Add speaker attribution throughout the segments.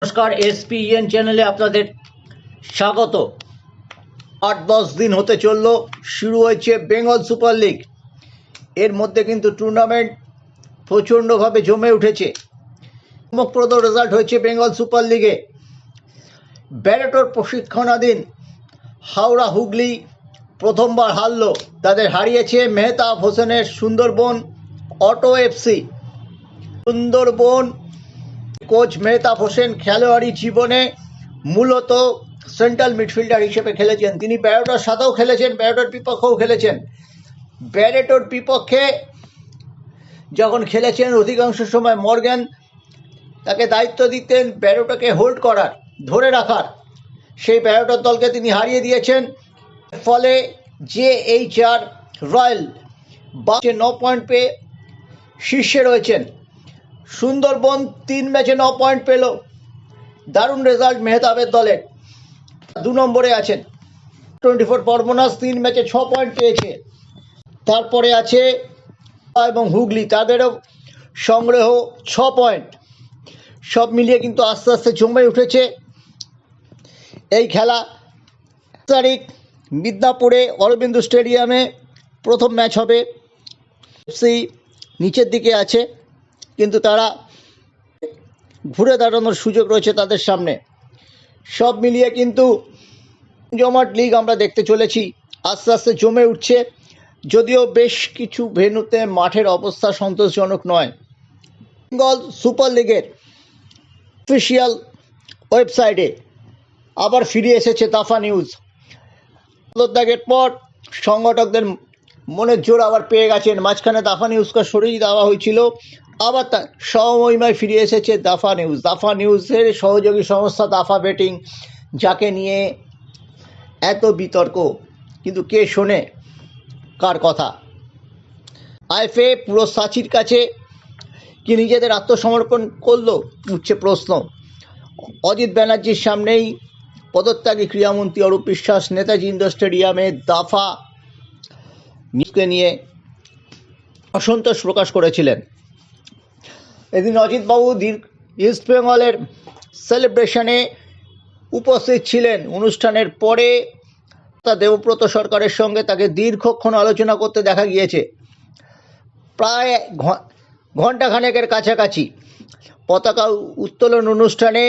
Speaker 1: নমস্কার, এসপিএন চ্যানেলে আপনাদের স্বাগত। 8-10 দিন হতে চলল শুরু হয়েছে বেঙ্গল সুপার লিগ। এর মধ্যে কিন্তু টুর্নামেন্ট প্রচণ্ডভাবে জমে উঠেছে। চমকপ্রদ রেজাল্ট হয়েছে বেঙ্গল সুপার লিগে। ব্যারেটোর প্রশিক্ষণাধীন হাওড়া হুগলি প্রথমবার হারল। তাদের হারিয়েছে মেহতাব হোসেনের Sundarban auto FC. Sundarban coach Mehtab Hossain খেলোয়াড়ি জীবনে মূলত সেন্ট্রাল মিডফিল্ডার হিসেবে খেলেছেন। তিনি ব্যারেটোর সাথেও খেলেছেন, ব্যারেটোর বিপক্ষেও খেলেছেন। ব্যারেটোর বিপক্ষে যখন খেলেছেন অধিকাংশ সময় মর্গ্যান তাকে দায়িত্ব দিতেন ব্যারেটোকে হোল্ড করার, ধরে রাখার। সেই ব্যারেটোর দলকে তিনি হারিয়ে দিয়েছেন। ফলে JHR রয়্যাল 9 পয়েন্ট পেয়ে শীর্ষে রয়েছেন। সুন্দরবন 3 ম্যাচে 9 পয়েন্ট পেল। দারুণ রেজাল্ট মেহতাবের দলের। 2 নম্বরে আছেন 24 পরগনাস, 3 ম্যাচে 6 পয়েন্ট পেয়েছে। তারপরে আছে এবং হুগলি, তাদেরও সংগ্রহ 6 পয়েন্ট। সব মিলিয়ে কিন্তু আস্তে আস্তে জমে উঠেছে এই খেলা। তারিখ মিদনাপুরে অরবিন্দ স্টেডিয়ামে প্রথম ম্যাচ হবে। এফসি নিচের দিকে আছে, কিন্তু তারা ঘুরে দাঁড়ানোর সুযোগ রয়েছে তাদের সামনে। সব মিলিয়ে কিন্তু জমাট লিগ আমরা দেখতে চলেছি। আস্তে আস্তে জমে উঠছে, যদিও বেশ কিছু ভেন্যুতে মাঠের অবস্থা সন্তোষজনক নয়। বেঙ্গল সুপার লিগের অফিসিয়াল ওয়েবসাইটে আবার ফিরে এসেছে দাফা নিউজ। পদত্যাগের পর সংগঠকদের মনের জোর আবার পেয়ে গেছেন। মাঝখানে দাফা নিউজকে সরিয়ে দেওয়া হয়েছিল, আবার তার সমমহিমায় ফিরে এসেছে দাফা নিউজ। দাফা নিউজের সহযোগী সংস্থা দাফা বেটিং, যাকে নিয়ে এত বিতর্ক, কিন্তু কে শোনে কার কথা? IFA পুরো সাচির কাছে কি নিজেদের আত্মসমর্পণ করলো, উঠছে প্রশ্ন। অজিত ব্যানার্জির সামনেই পদত্যাগী ক্রীড়ামন্ত্রী অরূপ বিশ্বাস নেতাজি ইন্ডোর স্টেডিয়ামে দাফা নিউজকে নিয়ে অসন্তোষ প্রকাশ করেছিলেন। এদিন অজিতবাবু ইস্ট বেঙ্গলের সেলিব্রেশনে উপস্থিত ছিলেন। অনুষ্ঠানের পরে দেবব্রত সরকারের সঙ্গে তাকে দীর্ঘক্ষণ আলোচনা করতে দেখা গিয়েছে, প্রায় ঘণ্টাখানেকের কাছাকাছি। পতাকা উত্তোলন অনুষ্ঠানে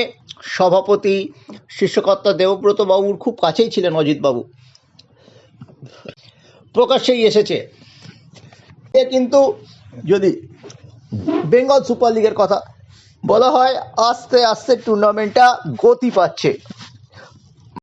Speaker 1: সভাপতি শীর্ষকর্তা দেবব্রত বাবুর খুব কাছেই ছিলেন অজিতবাবু। প্রকাশ্যেই এসেছে। কিন্তু যদি বেঙ্গল সুপার লিগের কথা বলা হয়, আস্তে আস্তে টুর্নামেন্টটা গতি পাচ্ছে।